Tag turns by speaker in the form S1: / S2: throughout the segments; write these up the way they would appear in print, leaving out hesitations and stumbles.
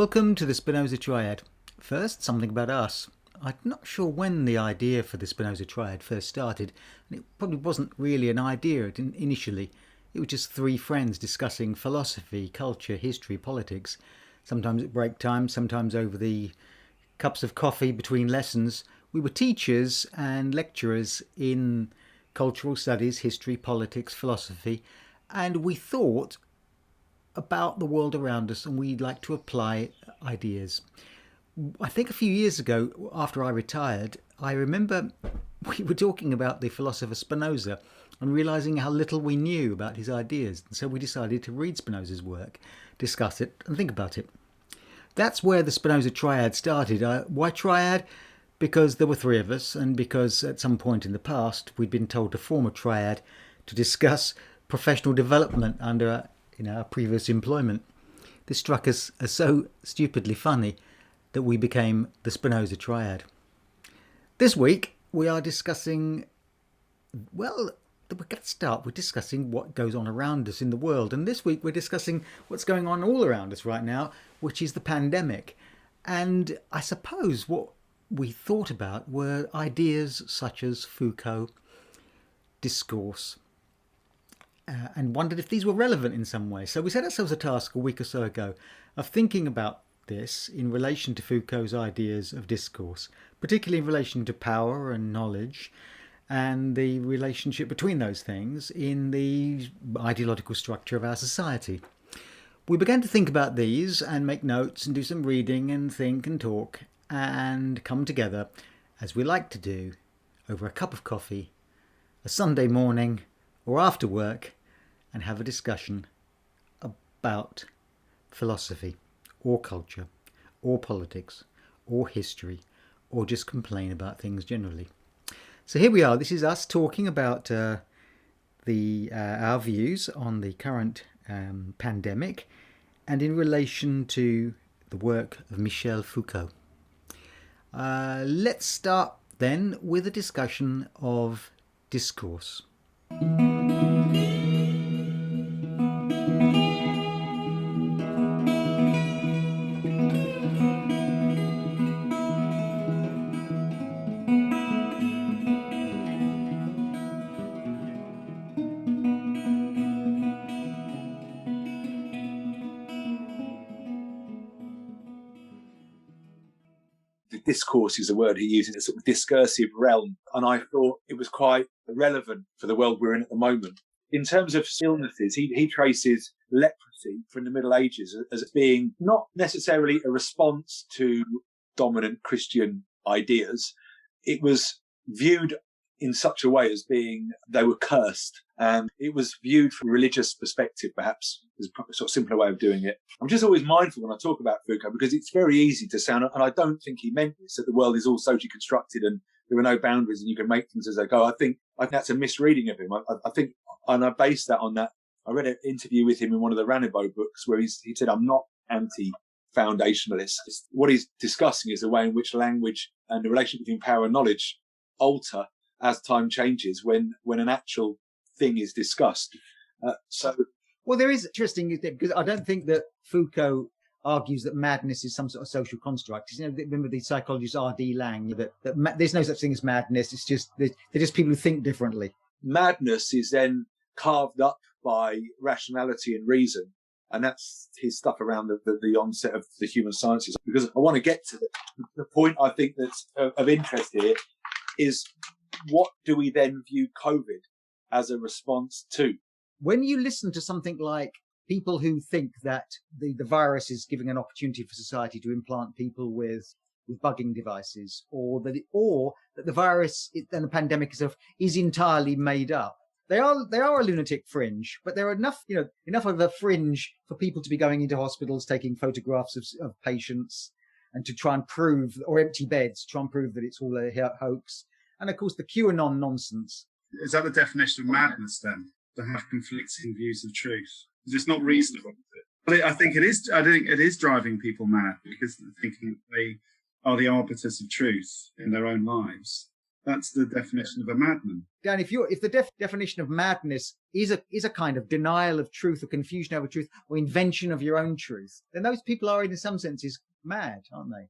S1: Welcome to the Spinoza Triad. First, something about us. I'm not sure when the idea for the Spinoza Triad first started, and it probably wasn't really an idea initially. It was just three friends discussing philosophy, culture, history, politics, sometimes at break time, sometimes over the cups of coffee between lessons. We were teachers and lecturers in cultural studies, history, politics, philosophy, and we thought about the world around us and we'd like to apply ideas. I think a few years ago, after I retired, I remember we were talking about the philosopher Spinoza and realizing how little we knew about his ideas. And so we decided to read Spinoza's work, discuss it and think about it. That's where the Spinoza Triad started. Why triad? Because there were three of us, and because at some point in the past we'd been told to form a triad to discuss professional development under our previous employment. This struck us as so stupidly funny that we became the Spinoza Triad. This week we are discussing, we're going to start with discussing what goes on around us in the world. And this week we're discussing what's going on all around us right now, which is the pandemic. And I suppose what we thought about were ideas such as Foucault, discourse, and wondered if these were relevant in some way. So we set ourselves a task a week or so ago of thinking about this in relation to Foucault's ideas of discourse, particularly in relation to power and knowledge and the relationship between those things in the ideological structure of our society. We began to think about these and make notes and do some reading and think and talk and come together, as we like to do, over a cup of coffee, a Sunday morning or after work, and have a discussion about philosophy or culture or politics or history, or just complain about things generally. So here we are. This is us talking about our views on the current pandemic and in relation to the work of Michel Foucault. Let's start then with a discussion of discourse.
S2: Discourse is a word he uses, a sort of discursive realm. And I thought it was quite relevant for the world we're in at the moment. In terms of illnesses, he traces leprosy from the Middle Ages as being not necessarily a response to dominant Christian ideas. It was viewed in such a way as being they were cursed. And it was viewed from a religious perspective, perhaps, is a sort of simpler way of doing it. I'm just always mindful when I talk about Foucault because it's very easy to sound, and I don't think he meant this, that the world is all socially constructed and there are no boundaries and you can make things as they go. I think that's a misreading of him. I think, and I base that on that. I read an interview with him in one of the Ranibo books where he said, I'm not anti-foundationalist. What he's discussing is the way in which language and the relationship between power and knowledge alter as time changes when an actual thing is discussed.
S1: Well, there is interesting, because I don't think that Foucault argues that madness is some sort of social construct. Remember the psychologist R.D. Laing, that there's no such thing as madness. It's just they're just people who think differently.
S2: Madness is then carved up by rationality and reason, and that's his stuff around the onset of the human sciences. Because I want to get to the point I think that's of interest here is, what do we then view COVID as a response to?
S1: When you listen to something like people who think that the virus is giving an opportunity for society to implant people with bugging devices, or that the virus and the pandemic itself is entirely made up, they are a lunatic fringe, but there are enough of a fringe for people to be going into hospitals, taking photographs of patients, and to try and prove, or empty beds, try and prove that it's all a hoax. And of course, the QAnon nonsense.
S3: Is that the definition of madness then? To have conflicting views of truth? Because it's not reasonable, is it? But I think it is driving people mad, because they're thinking that they are the arbiters of truth in their own lives. That's the definition of a madman.
S1: Dan, if the definition of madness is a kind of denial of truth or confusion over truth or invention of your own truth, then those people are in some senses mad, aren't they?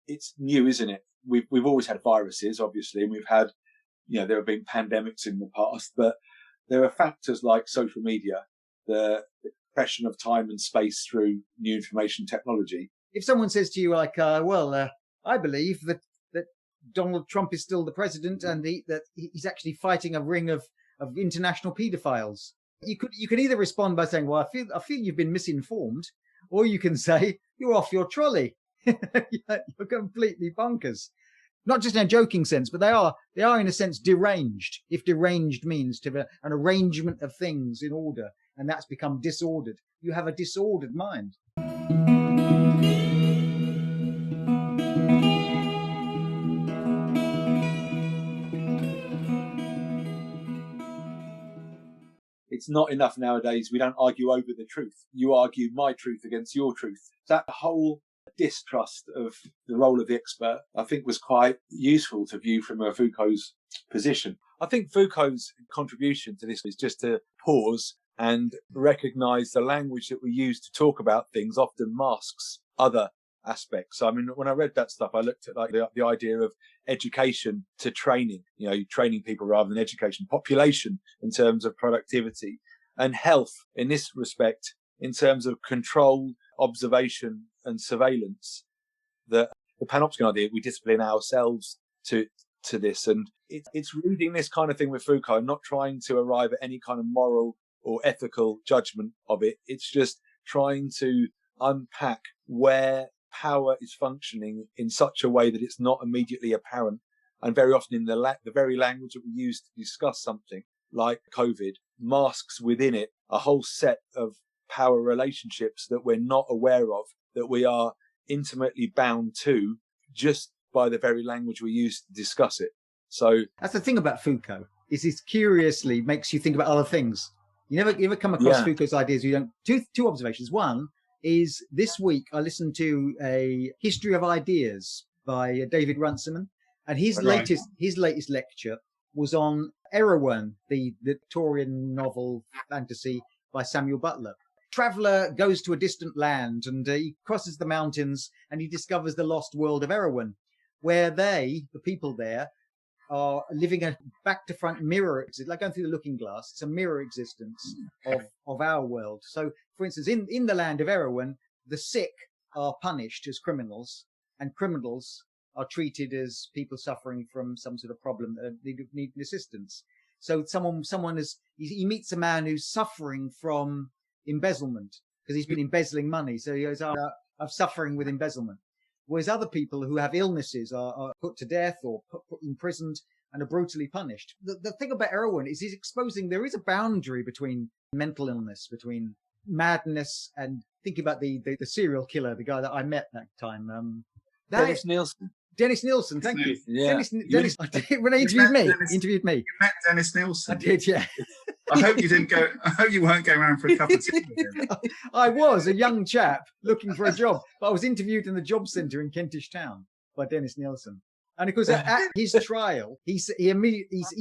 S2: It's new, isn't it? We've always had viruses, obviously, and we've had, there have been pandemics in the past, but there are factors like social media, the compression of time and space through new information technology.
S1: If someone says to you like, I believe that Donald Trump is still the president and that he's actually fighting a ring of international paedophiles, you could either respond by saying, well, I feel you've been misinformed, or you can say you're off your trolley. You're completely bonkers. Not just in a joking sense, but they are in a sense deranged. If deranged means to have an arrangement of things in order, and that's become disordered, you have a disordered mind.
S2: It's not enough nowadays. We don't argue over the truth. You argue my truth against your truth. That whole distrust of the role of the expert, I think, was quite useful to view from Foucault's position. I think Foucault's contribution to this is just to pause and recognise the language that we use to talk about things often masks other aspects. I mean, when I read that stuff, I looked at like the idea of education to training, training people rather than education, population in terms of productivity, and health in this respect in terms of control, observation and surveillance. The panopticon idea, we discipline ourselves to this, and it's reading this kind of thing with Foucault and not trying to arrive at any kind of moral or ethical judgment of it. It's just trying to unpack where power is functioning in such a way that it's not immediately apparent, and very often in the very language that we use to discuss something like COVID masks within it a whole set of power relationships that we're not aware of, that we are intimately bound to just by the very language we use to discuss it. So
S1: that's the thing about Foucault, is it curiously makes you think about other things. You ever come across Foucault's ideas? You don't. Two observations. One is this week I listened to a History of Ideas by David Runciman, and his latest lecture was on Erewhon, the Victorian novel fantasy by Samuel Butler. Traveller goes to a distant land and he crosses the mountains and he discovers the lost world of Erewhon, where the people there, are living a back-to-front mirror, like going through the looking glass. It's a mirror existence of our world. So, for instance, in the land of Erewhon, the sick are punished as criminals, and criminals are treated as people suffering from some sort of problem that need assistance. So he meets a man who's suffering from embezzlement because he's been embezzling money. So he goes, I'm suffering with embezzlement. Whereas other people who have illnesses are put to death or put imprisoned and are brutally punished. The thing about Erewhon is he's exposing there is a boundary between mental illness, between madness, and thinking about the serial killer, the guy that I met that time.
S2: Dennis Nielsen.
S1: Dennis Nielsen, thank you.
S2: Yeah.
S1: Dennis, when he interviewed me.
S3: You met Dennis Nielsen.
S1: I did, yeah.
S3: I hope you weren't going around for a cup of tea with him.
S1: I was a young chap looking for a job, but I was interviewed in the job centre in Kentish Town by Dennis Nielsen. And of course, at his trial, he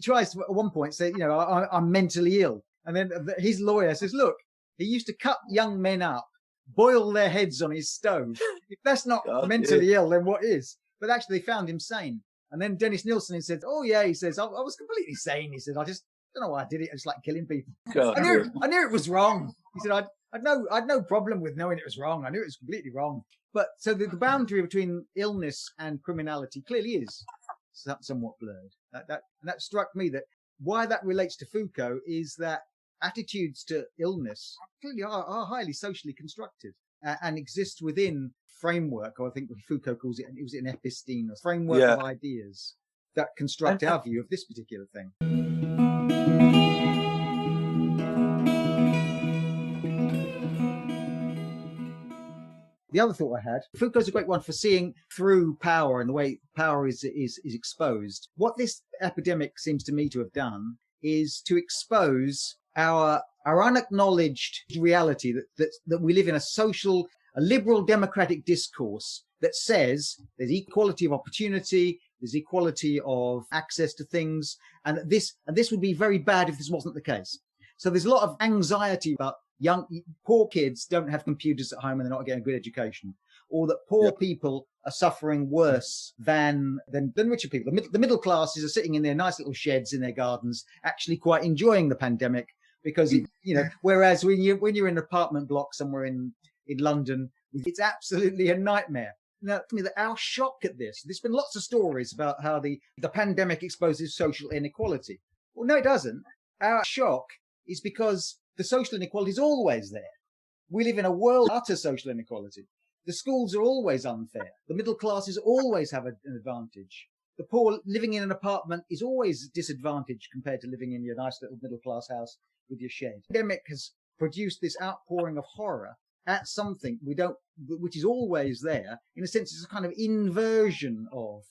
S1: tries to, at one point, say, I'm mentally ill. And then his lawyer says, look, he used to cut young men up, boil their heads on his stove. If that's not mentally ill, then what is? But actually, they found him sane. And then Dennis Nielsen said, oh, yeah, he says, I was completely sane. He said, I just don't know why I did it. I just like killing people. I knew it was wrong. He said, I'd no problem with knowing it was wrong. I knew it was completely wrong. But so the boundary between illness and criminality clearly is somewhat blurred. That struck me that why that relates to Foucault is that attitudes to illness clearly are highly socially constructed and exist within framework, or I think Foucault calls it an episteme, a framework of ideas that construct our view of this particular thing. The other thought I had, Foucault's a great one for seeing through power and the way power is exposed. What this epidemic seems to me to have done is to expose our unacknowledged reality that we live in a liberal democratic discourse that says there's equality of opportunity, there's equality of access to things, and this would be very bad if this wasn't the case. So there's a lot of anxiety about poor kids don't have computers at home and they're not getting a good education, or that poor people are suffering worse than richer people. The middle classes are sitting in their nice little sheds in their gardens, actually quite enjoying the pandemic, because whereas when you're in an apartment block somewhere in London, it's absolutely a nightmare. Now, our shock at this, there's been lots of stories about how the pandemic exposes social inequality. Well, no, it doesn't. Our shock is because the social inequality is always there. We live in a world of utter social inequality. The schools are always unfair. The middle classes always have an advantage. The poor living in an apartment is always disadvantaged compared to living in your nice little middle class house with your shed. The pandemic has produced this outpouring of horror at something which is always there. In a sense, it's a kind of inversion of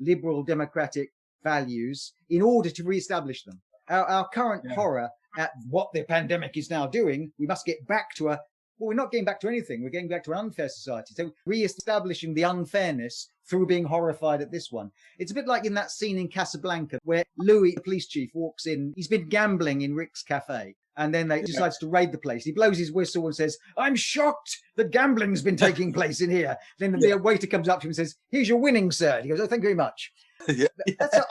S1: liberal democratic values in order to re-establish them. Our current horror at what the pandemic is now doing, we must get back to we're not getting back to anything. We're getting back to an unfair society. So re-establishing the unfairness through being horrified at this one. It's a bit like in that scene in Casablanca where Louis, the police chief, walks in. He's been gambling in Rick's Cafe. And then they decides to raid the place. He blows his whistle and says, "I'm shocked that gambling's been taking place in here." Then the waiter comes up to him and says, "Here's your winnings, sir." And he goes, "Oh, thank you very much." I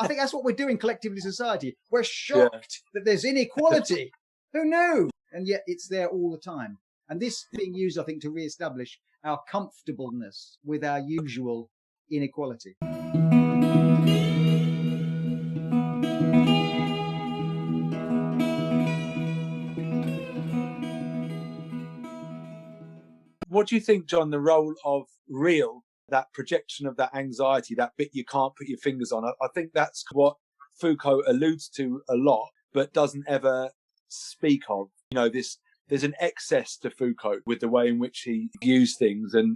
S1: think that's what we're doing collectively in society. We're shocked that there's inequality. Who knew? And yet it's there all the time. And this being used, I think, to re-establish our comfortableness with our usual inequality.
S2: What do you think, John, the role of real, that projection of that anxiety, that bit you can't put your fingers on? I think that's what Foucault alludes to a lot, but doesn't ever speak of. There's an excess to Foucault with the way in which he views things, and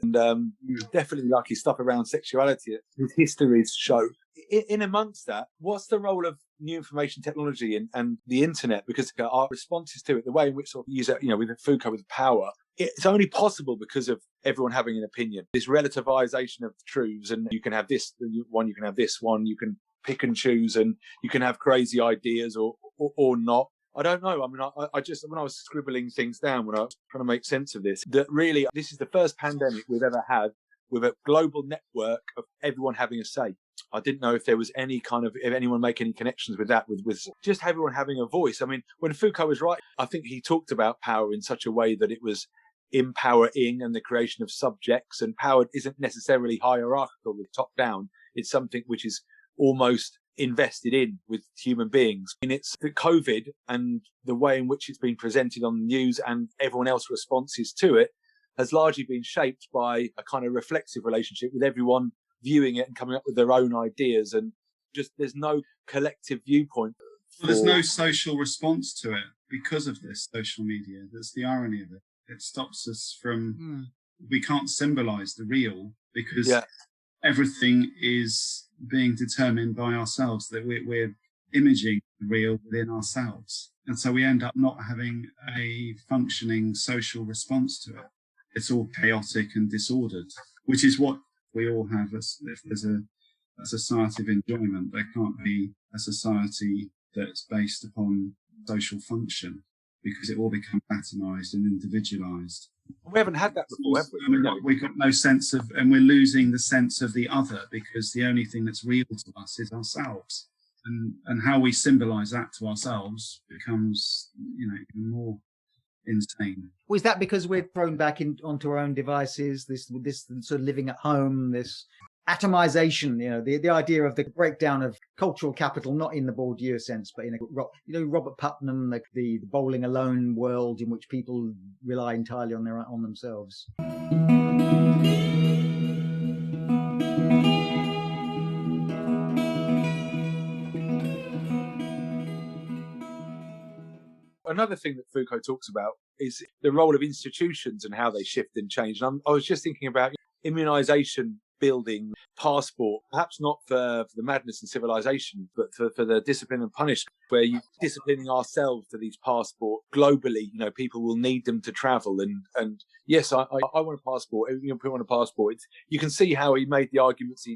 S2: definitely like his stuff around sexuality, his histories show. In amongst that, what's the role of new information technology and the internet? Because our responses to it, the way in which sort of use it, with Foucault with power, it's only possible because of everyone having an opinion. This relativization of truths, and you can have this one, you can have this one, you can pick and choose, and you can have crazy ideas or not. I don't know. I mean, I just, when I was scribbling things down, when I was trying to make sense of this, that really, this is the first pandemic we've ever had with a global network of everyone having a say. I didn't know if there was if anyone make any connections with that, with just everyone having a voice. I mean, when Foucault was writing, I think he talked about power in such a way that it was empowering and the creation of subjects, and power isn't necessarily hierarchical with top down. It's something which is almost invested in with human beings. And it's the COVID and the way in which it's been presented on the news and everyone else's responses to it has largely been shaped by a kind of reflexive relationship with everyone viewing it and coming up with their own ideas, and just there's no collective viewpoint.
S3: There's no social response to it because of this social media. That's the irony of it. It stops us from, we can't symbolize the real because everything is being determined by ourselves, that we're imaging the real within ourselves. And so we end up not having a functioning social response to it. It's all chaotic and disordered, which is what we all have. If there's a society of enjoyment, there can't be a society that's based upon social function, because it will become atomized and individualized.
S2: We haven't had that before, have we?
S3: We've got no sense of, and we're losing the sense of the other, because the only thing that's real to us is ourselves. And how we symbolize that to ourselves becomes, even more insane.
S1: Well, is that because we're thrown back onto our own devices, this sort of living at home, this atomization, the idea of the breakdown of cultural capital, not in the Bourdieu sense, but in Robert Putnam, like the bowling alone world in which people rely entirely on themselves.
S2: Another thing that Foucault talks about is the role of institutions and how they shift and change. And I was just thinking about immunization building passport, perhaps not for the madness and civilization, but for the discipline and punishment, where you're disciplining ourselves to these passport globally. You know, people will need them to travel. And yes, I want a passport. You know, want a passport. You can see how he made the arguments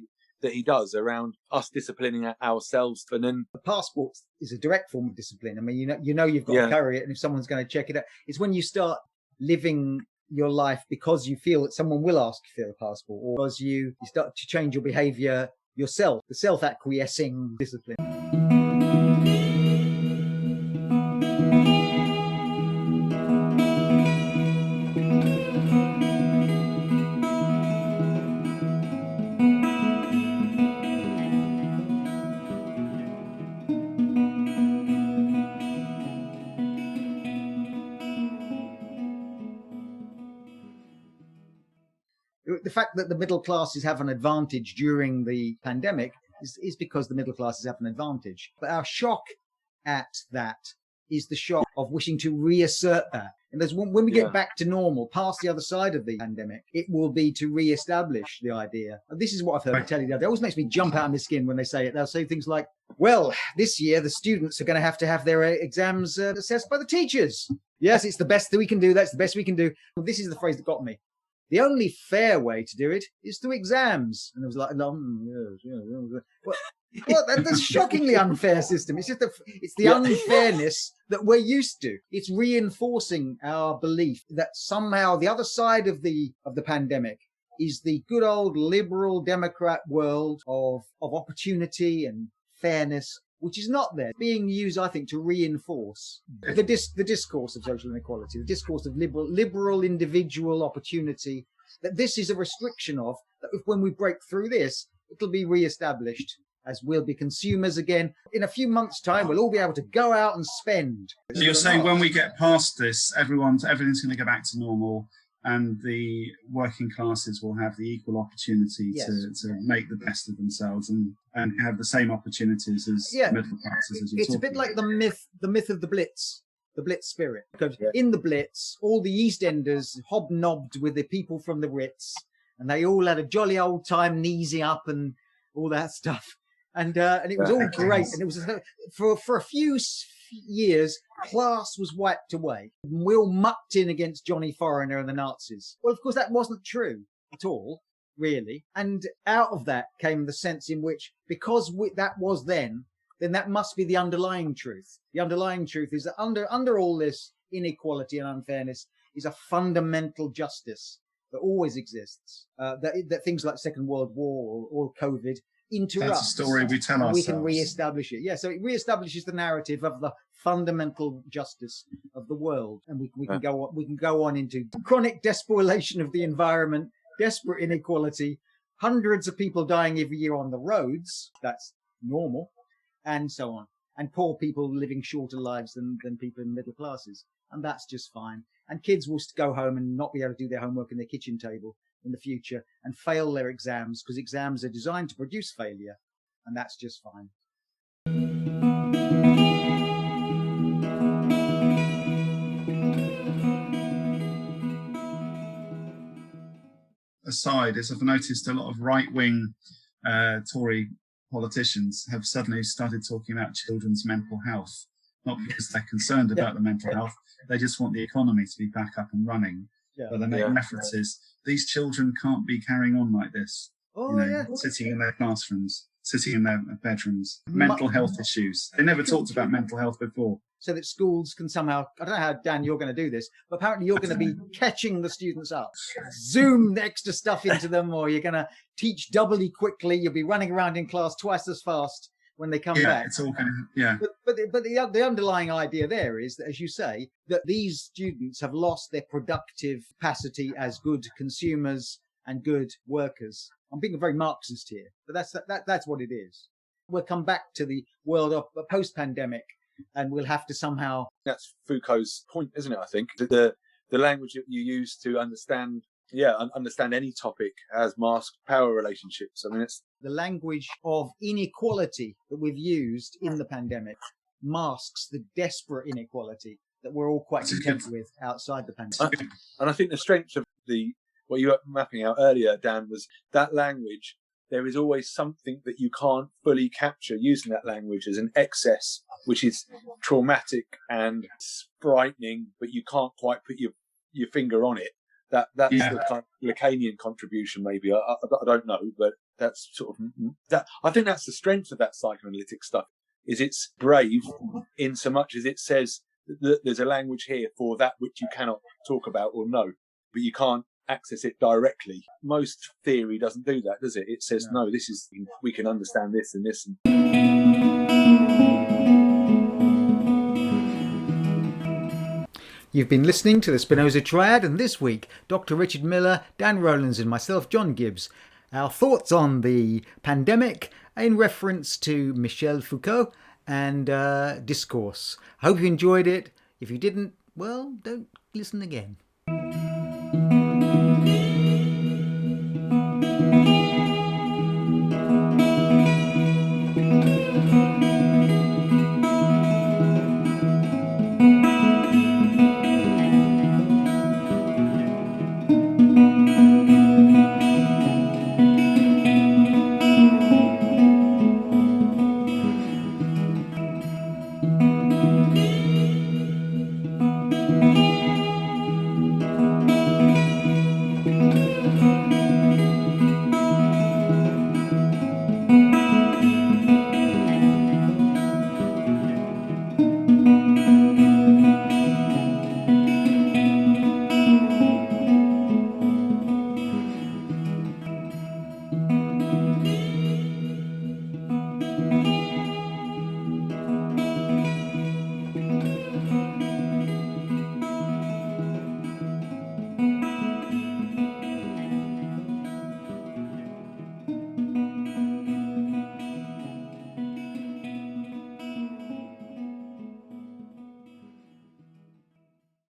S2: that he does around us disciplining ourselves. And then
S1: the passport is a direct form of discipline. I mean, you know you've got to carry it, and if someone's going to check it out, it's when you start living your life because you feel that someone will ask you for a passport, or because you start to change your behavior yourself, the self-acquiescing discipline. The fact that the middle classes have an advantage during the pandemic is because the middle classes have an advantage. But our shock at that is the shock of wishing to reassert that. And when we get back to normal, past the other side of the pandemic, it will be to re-establish the idea. And this is what I've heard tell you the other day. It always makes me jump out of my skin when they say it. They'll say things like, well, this year the students are going to have their exams assessed by the teachers. Yes, it's the best that we can do. That's the best we can do. Well, this is the phrase that got me. The only fair way to do it is through exams. And it was like, well, that's a shockingly unfair system. It's just it's the unfairness that we're used to. It's reinforcing our belief that somehow the other side of the pandemic is the good old liberal Democrat world of opportunity and fairness, which is not there, being used, I think, to reinforce the discourse of social inequality, the discourse of liberal individual opportunity, that this is a restriction of, that when we break through this, it'll be re-established, as we'll be consumers again. In a few months' time, we'll all be able to go out and spend.
S3: So you're saying when we get past this, everything's going to go back to normal, and the working classes will have the equal opportunity to make the best of themselves and have the same opportunities as middle classes. As
S1: it's a bit like the myth of the Blitz spirit. Because in the Blitz, all the East Enders hobnobbed with the people from the Ritz, and they all had a jolly old time, kneesing up and all that stuff. And it was all great. And it was for a few years, class was wiped away. We all mucked in against Johnny Foreigner and the Nazis. Well, of course, that wasn't true at all, really. And out of that came the sense in which, because that was then that must be the underlying truth. The underlying truth is that under all this inequality and unfairness is a fundamental justice that always exists. That things like Second World War or COVID interrupt.
S3: That's a story we tell ourselves.
S1: We can re-establish it. Yeah, so it re-establishes the narrative of the fundamental justice of the world, and we can go on. We can go on into chronic despoilation of the environment, desperate inequality, hundreds of people dying every year on the roads. That's normal, and so on. And poor people living shorter lives than people in the middle classes, and that's just fine. And kids will go home and not be able to do their homework in their kitchen table in the future and fail their exams, because exams are designed to produce failure, and that's just fine.
S3: Aside is I've noticed a lot of right-wing Tory politicians have suddenly started talking about children's mental health, not because they're concerned about the mental health, they just want the economy to be back up and running. But they make references. These children can't be carrying on like this, sitting in their classrooms, sitting in their bedrooms. Mental health issues. They never talked about mental health before.
S1: So that schools can somehow, I don't know how, Dan, you're going to do this, but apparently you're going to be catching the students up, zoom extra stuff into them, or you're going to teach doubly quickly. You'll be running around in class twice as fast when they come back.
S3: It's all going to,
S1: But the underlying idea there is that, as you say, that these students have lost their productive capacity as good consumers and good workers. I'm being very Marxist here, but that's what it is. We'll come back to the world of post-pandemic, and we'll have to somehow...
S2: That's Foucault's point, isn't it, I think? The language that you use to understand any topic as masked power relationships. I mean, it's...
S1: The language of inequality that we've used in the pandemic masks the desperate inequality that we're all quite content with outside the pandemic.
S2: And I think the strength of the what you were mapping out earlier, Dan, was that language. There is always something that you can't fully capture using that language as an excess, which is traumatic and frightening, but you can't quite put your finger on it. That's the kind of Lacanian contribution, maybe. I don't know, but that's sort of that. I think that's the strength of that psychoanalytic stuff. Is it's brave in so much as it says that there's a language here for that which you cannot talk about or know, but you can't access it directly. Most theory doesn't do that, does it? It says, no, this is, we can understand this and this.
S1: You've been listening to the Spinoza Triad, and this week, Dr. Richard Miller, Dan Rowlands and myself, John Gibbs. Our thoughts on the pandemic in reference to Michel Foucault and discourse. I hope you enjoyed it. If you didn't, well, don't listen again.